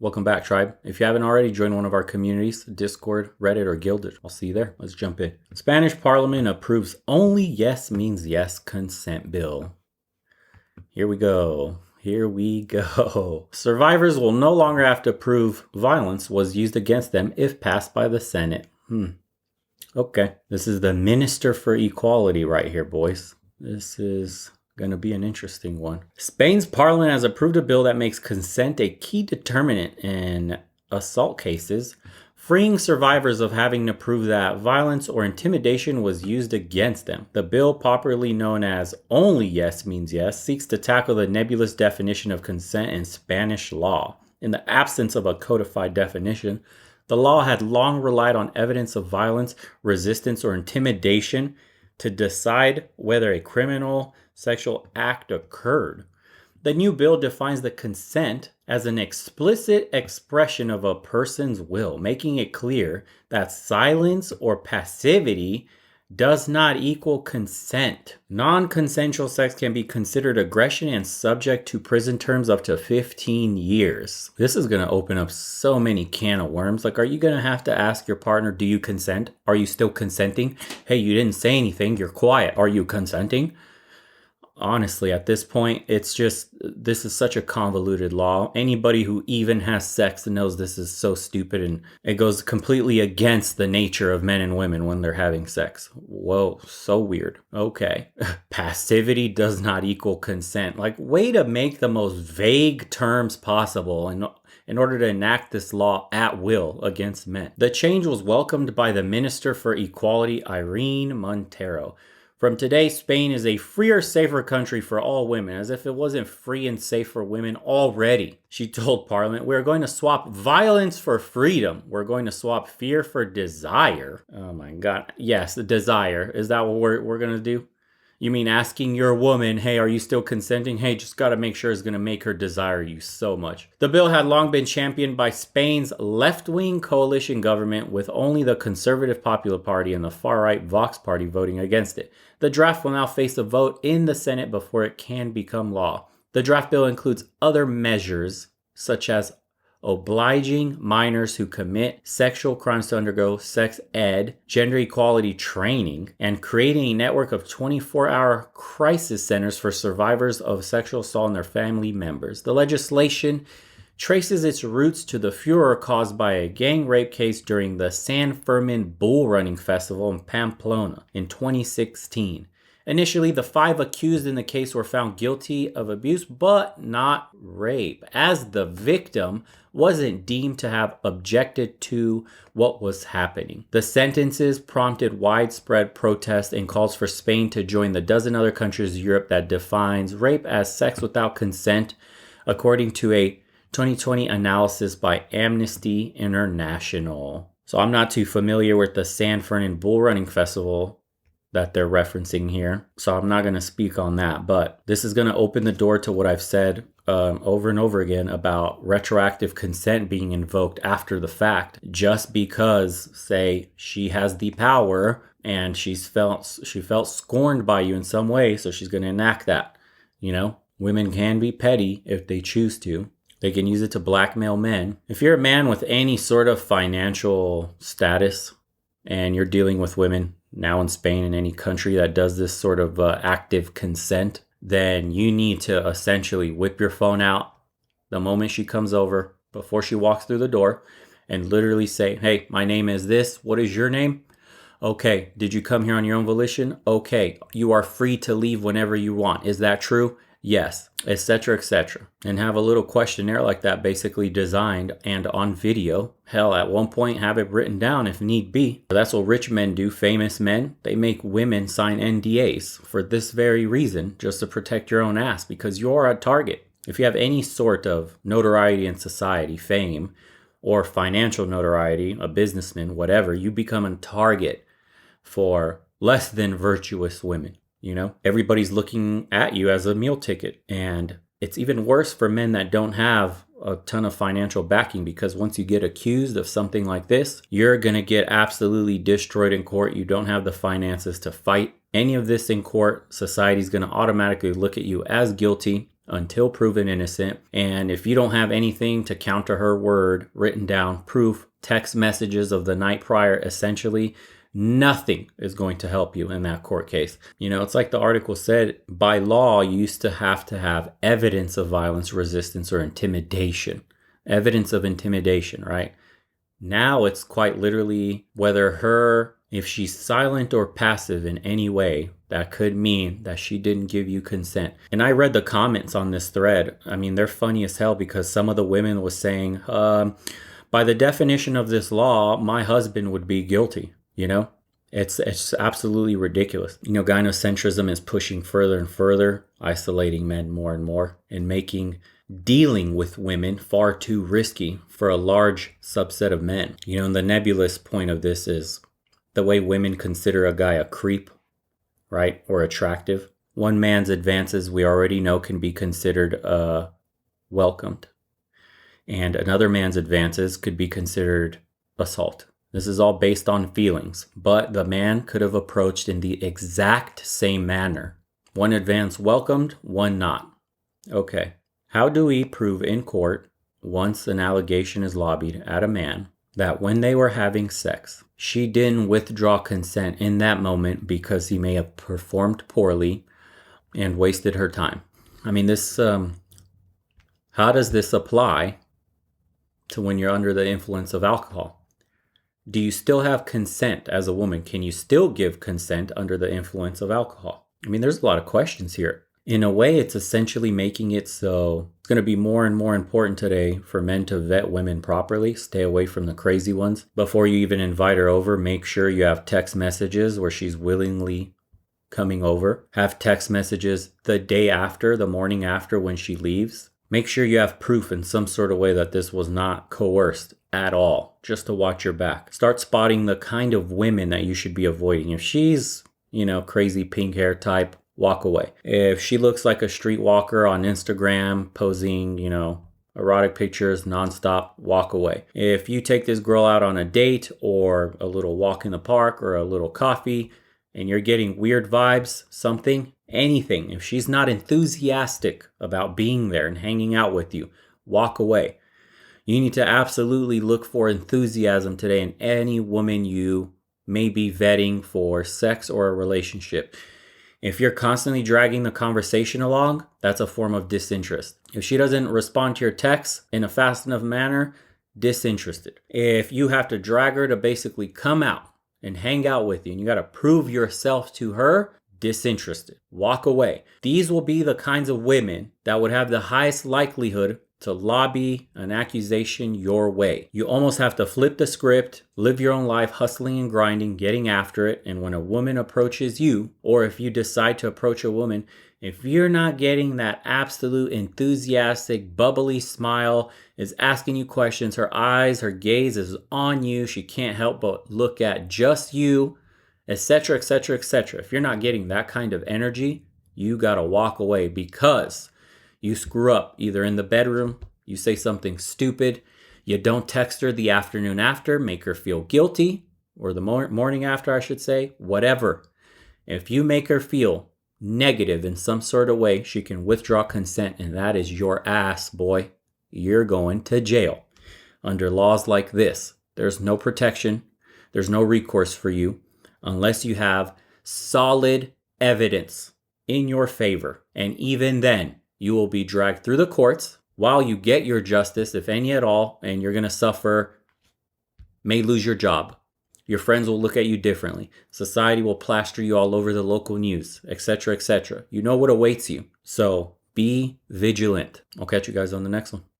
Welcome back, tribe. If you haven't already, join one of our communities, Discord, Reddit, or Guilded. I'll see you there. Let's jump in. Spanish Parliament approves only yes means yes consent bill. Here we go. Survivors will no longer have to prove violence was used against them if passed by the Senate. Okay. This is the Minister for Equality right here, boys. This is going to be an interesting one. Spain's parliament has approved a bill that makes consent a key determinant in assault cases, freeing survivors of having to prove that violence or intimidation was used against them. The bill, popularly known as Only Yes Means Yes, seeks to tackle the nebulous definition of consent in Spanish law. In the absence of a codified definition, the law had long relied on evidence of violence, resistance, or intimidation to decide whether a criminal sexual act occurred. The new bill defines the consent as an explicit expression of a person's will, making it clear that silence or passivity does not equal consent. Non-consensual sex can be considered aggression and subject to prison terms up to 15 years. This is going to open up so many can of worms. Like, are you going to have to ask your partner, do you consent? Are you still consenting? Hey, you didn't say anything. You're quiet. Are you consenting? Honestly, at this point, this is such a convoluted law. Anybody who even has sex knows this is so stupid, and it goes completely against the nature of men and women when they're having sex. Whoa, so weird. Okay. Passivity does not equal consent. Like, way to make the most vague terms possible in order to enact this law at will against men. The change was welcomed by the Minister for Equality, Irene Montero. From today, Spain is a freer, safer country for all women, as if it wasn't free and safe for women already. She told Parliament, we're going to swap violence for freedom. We're going to swap fear for desire. Oh my God. Yes, the desire. Is that what we're going to do? You mean asking your woman, hey, are you still consenting? Hey, just got to make sure it's going to make her desire you so much. The bill had long been championed by Spain's left-wing coalition government, with only the Conservative Popular Party and the far-right Vox Party voting against it. The draft will now face a vote in the Senate before it can become law. The draft bill includes other measures, such as obliging minors who commit sexual crimes to undergo sex ed, gender equality training, and creating a network of 24-hour crisis centers for survivors of sexual assault and their family members. The legislation traces its roots to the furor caused by a gang rape case during the San Fermin Bull Running Festival in Pamplona in 2016. Initially, the 5 accused in the case were found guilty of abuse, but not rape, as the victim wasn't deemed to have objected to what was happening. The sentences prompted widespread protest and calls for Spain to join the dozen other countries in Europe that defines rape as sex without consent, according to a 2020 analysis by Amnesty International. So I'm not too familiar with the San Fermin Bull Running Festival that they're referencing here, so I'm not going to speak on that, but this is going to open the door to what I've said over and over again about retroactive consent being invoked after the fact, just because, say, she has the power and she felt scorned by you in some way, so she's going to enact that. You know, women can be petty if they choose to. They can use it to blackmail men. If you're a man with any sort of financial status and you're dealing with women now in Spain, in any country that does this sort of active consent, then you need to essentially whip your phone out the moment she comes over, before she walks through the door, and literally say, hey, my name is this. What is your name? Okay. Did you come here on your own volition? Okay. You are free to leave whenever you want. Is that true? Yes, etc., etc. And have a little questionnaire like that basically designed and on video. Hell, at one point have it written down if need be. That's what rich men do, famous men. They make women sign NDAs for this very reason, just to protect your own ass, because you're a target. If you have any sort of notoriety in society, fame, or financial notoriety, a businessman, whatever, you become a target for less than virtuous women. You know, everybody's looking at you as a meal ticket. And it's even worse for men that don't have a ton of financial backing, because once you get accused of something like this, you're going to get absolutely destroyed in court. You don't have the finances to fight any of this in court. Society's going to automatically look at you as guilty until proven innocent. And if you don't have anything to counter her word, written down, proof, text messages of the night prior, essentially, nothing is going to help you in that court case. It's like the article said, by law, you used to have evidence of violence, resistance, or intimidation. Evidence of intimidation, right? Now it's quite literally if she's silent or passive in any way, that could mean that she didn't give you consent. And I read the comments on this thread. I mean, they're funny as hell because some of the women was saying, by the definition of this law, my husband would be guilty. It's absolutely ridiculous. Gynocentrism is pushing further and further, isolating men more and more, and making dealing with women far too risky for a large subset of men. And the nebulous point of this is the way women consider a guy a creep, right? Or attractive. One man's advances we already know can be considered welcomed. And another man's advances could be considered assault. This is all based on feelings, but the man could have approached in the exact same manner. One advance welcomed, one not. Okay, how do we prove in court, once an allegation is lobbied at a man, that when they were having sex, she didn't withdraw consent in that moment because he may have performed poorly and wasted her time? I mean, how does this apply to when you're under the influence of alcohol? Do you still have consent as a woman? Can you still give consent under the influence of alcohol? I mean, there's a lot of questions here. In a way, it's essentially making it so it's going to be more and more important today for men to vet women properly, stay away from the crazy ones. Before you even invite her over, make sure you have text messages where she's willingly coming over. Have text messages the day after, the morning after when she leaves. Make sure you have proof in some sort of way that this was not coerced at all, just to watch your back. Start spotting the kind of women that you should be avoiding. If she's, crazy pink hair type, walk away. If she looks like a streetwalker on Instagram, posing, erotic pictures nonstop, walk away. If you take this girl out on a date or a little walk in the park or a little coffee and you're getting weird vibes, anything, if she's not enthusiastic about being there and hanging out with you, walk away. You need to absolutely look for enthusiasm today in any woman you may be vetting for sex or a relationship. If you're constantly dragging the conversation along, that's a form of disinterest. If she doesn't respond to your texts in a fast enough manner, disinterested. If you have to drag her to basically come out and hang out with you and you got to prove yourself to her, disinterested. Walk away. These will be the kinds of women that would have the highest likelihood to lobby an accusation your way. You almost have to flip the script, live your own life, hustling and grinding, getting after it. And when a woman approaches you, or if you decide to approach a woman, if you're not getting that absolute enthusiastic, bubbly smile, is asking you questions, her eyes, her gaze is on you, she can't help but look at just you, etc., etc., etc. If you're not getting that kind of energy, you gotta walk away because you screw up either in the bedroom, you say something stupid, you don't text her the afternoon after, make her feel guilty, or the morning after, I should say, whatever. If you make her feel negative in some sort of way, she can withdraw consent, and that is your ass, boy. You're going to jail. Under laws like this, there's no protection, there's no recourse for you unless you have solid evidence in your favor. And even then, you will be dragged through the courts while you get your justice, if any at all, and you're going to suffer, may lose your job. Your friends will look at you differently. Society will plaster you all over the local news, etc., etc. You know what awaits you. So be vigilant. I'll catch you guys on the next one.